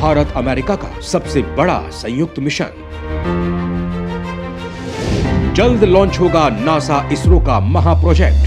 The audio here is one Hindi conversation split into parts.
भारत अमेरिका का सबसे बड़ा संयुक्त मिशन। जल्द लॉन्च होगा नासा इसरो का महाप्रोजेक्ट।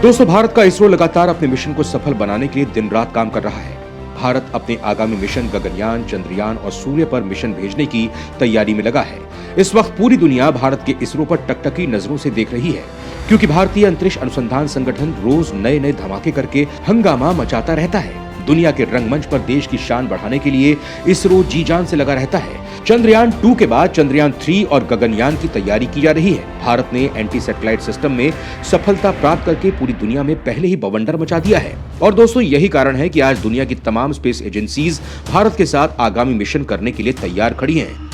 दोस्तों, भारत का इसरो लगातार अपने मिशन को सफल बनाने के लिए दिन रात काम कर रहा है। भारत अपने आगामी मिशन गगनयान, चंद्रयान और सूर्य पर मिशन भेजने की तैयारी में लगा है। इस वक्त पूरी दुनिया भारत के इसरो पर टकटकी नजरों से देख रही है, क्योंकि भारतीय अंतरिक्ष अनुसंधान संगठन रोज नए नए धमाके करके हंगामा मचाता रहता है। दुनिया के रंगमंच पर देश की शान बढ़ाने के लिए इसरो जी जान से लगा रहता है। चंद्रयान 2 के बाद चंद्रयान 3 और गगनयान की तैयारी की जा रही है। भारत ने एंटी सैटेलाइट सिस्टम में सफलता प्राप्त करके पूरी दुनिया में पहले ही बवंडर मचा दिया है। और दोस्तों, यही कारण है कि आज दुनिया की तमाम स्पेस एजेंसीज भारत के साथ आगामी मिशन करने के लिए तैयार खड़ी हैं।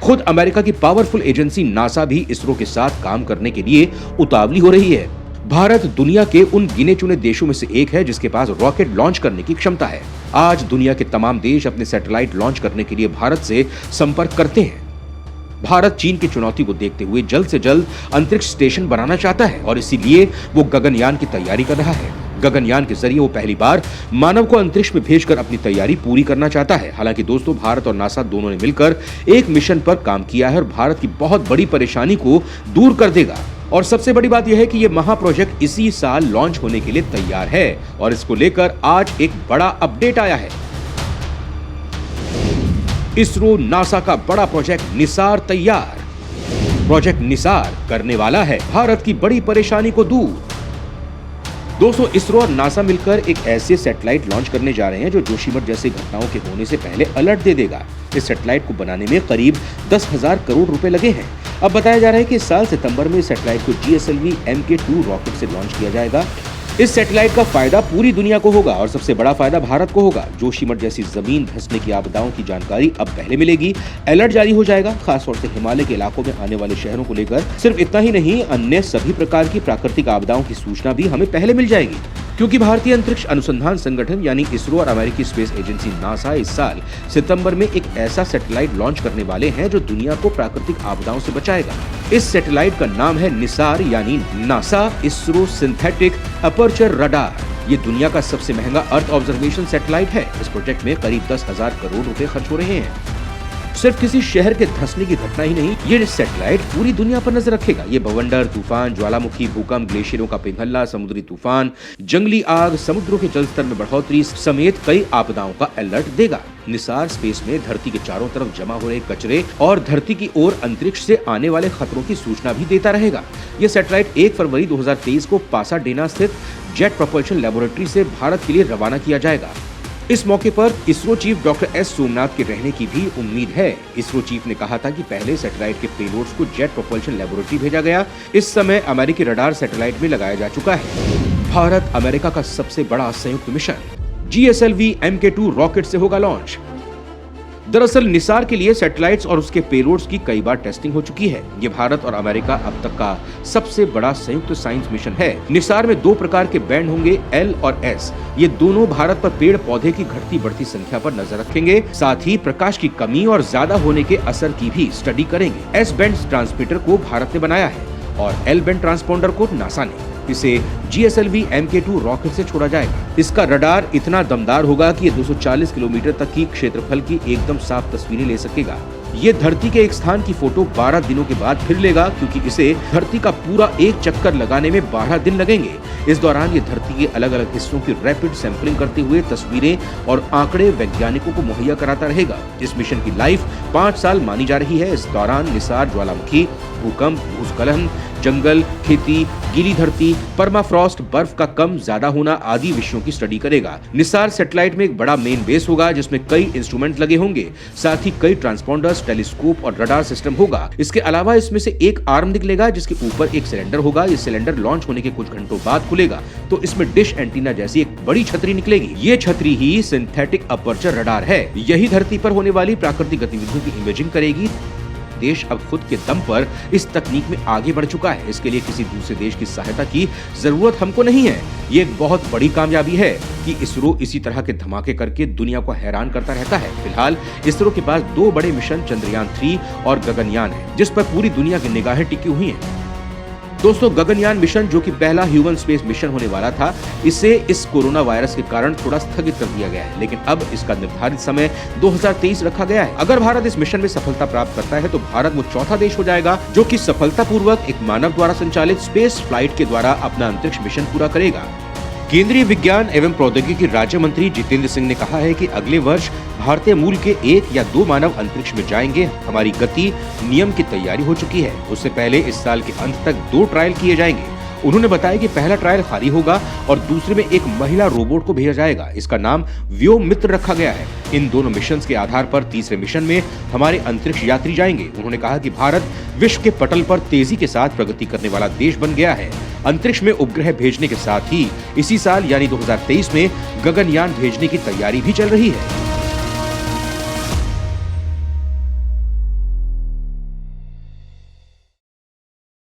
खुद अमेरिका की पावरफुल एजेंसी नासा भी इसरो के साथ काम करने के लिए उतावली हो रही है। भारत दुनिया के उन गिने चुने देशों में से एक है जिसके पास रॉकेट लॉन्च करने की क्षमता है। आज दुनिया के तमाम देश अपने सैटेलाइट लॉन्च करने के लिए भारत से संपर्क करते हैं। भारत चीन की चुनौती को देखते हुए जल्द से जल्द अंतरिक्ष स्टेशन बनाना चाहता है और इसीलिए वो गगनयान की तैयारी कर रहा है। गगनयान के जरिए वो पहली बार मानव को अंतरिक्ष में भेजकर अपनी तैयारी पूरी करना चाहता है। हालांकि दोस्तों, भारत और नासा दोनों ने मिलकर एक मिशन पर काम किया है और भारत की बहुत बड़ी परेशानी को दूर कर देगा। और सबसे बड़ी बात यह है कि यह महाप्रोजेक्ट इसी साल लॉन्च होने के लिए तैयार है और इसको लेकर आज एक बड़ा अपडेट आया है। इसरो नासा का बड़ा प्रोजेक्ट निसार तैयार। प्रोजेक्ट निसार करने वाला है भारत की बड़ी परेशानी को दूर। दोस्तों, इसरो और नासा मिलकर एक ऐसे सैटेलाइट लॉन्च करने जा रहे हैं जो जोशीमठ जैसी घटनाओं के होने से पहले अलर्ट दे देगा। इस सैटेलाइट को बनाने में करीब 10,000 करोड़ रुपए लगे हैं। अब बताया जा रहा है कि इस साल सितंबर में इस सैटेलाइट को GSLV MK2 रॉकेट से लॉन्च किया जाएगा। इस सैटेलाइट का फायदा पूरी दुनिया को होगा और सबसे बड़ा फायदा भारत को होगा। जोशीमठ जैसी जमीन धंसने की आपदाओं की जानकारी अब पहले मिलेगी। अलर्ट जारी हो जाएगा, खासतौर से हिमालय के इलाकों में आने वाले शहरों को लेकर। सिर्फ इतना ही नहीं, अन्य सभी प्रकार की प्राकृतिक आपदाओं की सूचना भी हमें पहले मिल जाएगी, क्योंकि भारतीय अंतरिक्ष अनुसंधान संगठन यानी इसरो और अमेरिकी स्पेस एजेंसी नासा इस साल सितंबर में एक ऐसा सैटेलाइट लॉन्च करने वाले हैं जो दुनिया को प्राकृतिक आपदाओं से बचाएगा। इस सैटेलाइट का नाम है निसार यानी NASA ISRO synthetic aperture radar. ये दुनिया का सबसे महंगा अर्थ ऑब्जर्वेशन सैटेलाइट है। इस प्रोजेक्ट में करीब 10,000 करोड़ रुपए खर्च हो रहे हैं। सिर्फ किसी शहर के धंसने की घटना ही नहीं, ये सैटेलाइट पूरी दुनिया पर नजर रखेगा। ये बवंडर, तूफान, ज्वालामुखी, भूकंप, ग्लेशियरों का पिघलना, समुद्री तूफान, जंगली आग, समुद्रों के जल स्तर में बढ़ोतरी समेत कई आपदाओं का अलर्ट देगा। निसार स्पेस में धरती के चारों तरफ जमा हो रहे कचरे और धरती की ओर अंतरिक्ष से आने वाले खतरों की सूचना भी देता रहेगा। ये सैटेलाइट 1 फरवरी 2023 को पासाडेना स्थित जेट प्रोपल्शन लेबोरेटरी से भारत के लिए रवाना किया जाएगा। इस मौके पर ISRO chief doctor S Somnath के रहने की भी उम्मीद है। इसरो चीफ ने कहा था कि पहले सैटेलाइट के पेलोड्स को जेट प्रोपल्शन लेबोरेटरी भेजा गया। इस समय अमेरिकी रडार सैटेलाइट में लगाया जा चुका है। भारत अमेरिका का सबसे बड़ा संयुक्त मिशन GSLV MK2 रॉकेट से होगा लॉन्च। दरअसल निसार के लिए सैटेलाइट्स और उसके पेलोड्स की कई बार टेस्टिंग हो चुकी है। ये भारत और अमेरिका अब तक का सबसे बड़ा संयुक्त साइंस मिशन है। निसार में 2 प्रकार के बैंड होंगे, L और S। ये दोनों भारत पर पेड़ पौधे की घटती बढ़ती संख्या पर नजर रखेंगे, साथ ही प्रकाश की कमी और ज्यादा होने के असर की भी स्टडी करेंगे। S बैंड ट्रांसमीटर को भारत ने बनाया है और L बैंड ट्रांसपोंडर को नासा ने। इसे GSLV MK2 रॉकेट से छोड़ा जाएगा। इसका रडार इतना दमदार होगा कि ये 240 किलोमीटर तक की क्षेत्रफल की एकदम साफ तस्वीरें ले सकेगा। ये धरती के एक स्थान की फोटो 12 दिनों के बाद फिर लेगा, क्योंकि इसे धरती का पूरा एक चक्कर लगाने में 12 दिन लगेंगे। इस दौरान ये धरती के अलग अलग हिस्सों की रैपिड सैंपलिंग करते हुए तस्वीरें और आंकड़े वैज्ञानिकों को मुहैया कराता रहेगा। इस मिशन की लाइफ 5 साल मानी जा रही है। इस दौरान निसार ज्वालामुखी, भूकंप, भूस्खलन, जंगल, खेती, गीली धरती, परमाफ्रॉस्ट, बर्फ का कम ज्यादा होना आदि विषयों की स्टडी करेगा। निसार सैटेलाइट में एक बड़ा मेन बेस होगा जिसमें कई इंस्ट्रूमेंट लगे होंगे, साथ ही कई ट्रांसपोंडर्स, टेलीस्कोप और रडार सिस्टम होगा। इसके अलावा इसमें से एक आर्म निकलेगा जिसके ऊपर एक सिलेंडर होगा। ये सिलेंडर लॉन्च होने के कुछ घंटों बाद खुलेगा तो इसमें डिश एंटीना जैसी एक बड़ी छतरी निकलेगी। ये छतरी ही सिंथेटिक अपर्चर रडार है। यही धरती पर होने वाली प्राकृतिक गतिविधियों की इमेजिंग करेगी। देश अब खुद के दम पर इस तकनीक में आगे बढ़ चुका है। इसके लिए किसी दूसरे देश की सहायता की जरूरत हमको नहीं है। ये एक बहुत बड़ी कामयाबी है कि इसरो इसी तरह के धमाके करके दुनिया को हैरान करता रहता है। फिलहाल इसरो के पास 2 बड़े मिशन चंद्रयान 3 और गगनयान है, जिस पर पूरी दुनिया की निगाहें टिकी हुई हैं। दोस्तों, गगनयान मिशन जो कि पहला ह्यूमन स्पेस मिशन होने वाला था, इसे इस कोरोना वायरस के कारण थोड़ा स्थगित कर दिया गया है, लेकिन अब इसका निर्धारित समय 2023 रखा गया है। अगर भारत इस मिशन में सफलता प्राप्त करता है तो भारत वो चौथा देश हो जाएगा जो कि सफलतापूर्वक एक मानव द्वारा संचालित स्पेस फ्लाइट के द्वारा अपना अंतरिक्ष मिशन पूरा करेगा। केंद्रीय विज्ञान एवं प्रौद्योगिकी राज्य मंत्री जितेंद्र सिंह ने कहा है कि अगले वर्ष भारतीय मूल के 1 या 2 मानव अंतरिक्ष में जाएंगे। हमारी गति नियम की तैयारी हो चुकी है। उससे पहले इस साल के अंत तक 2 ट्रायल किए जाएंगे। उन्होंने बताया कि पहला ट्रायल खाली होगा और दूसरे में एक महिला रोबोट को भेजा जाएगा। इसका नाम व्योम मित्र रखा गया है। इन दोनों मिशन के आधार पर तीसरे मिशन में हमारे अंतरिक्ष यात्री जाएंगे। उन्होंने कहा कि भारत विश्व के पटल पर तेजी के साथ प्रगति करने वाला देश बन गया है। अंतरिक्ष में उपग्रह भेजने के साथ ही इसी साल यानी 2023 में गगनयान भेजने की तैयारी भी चल रही है।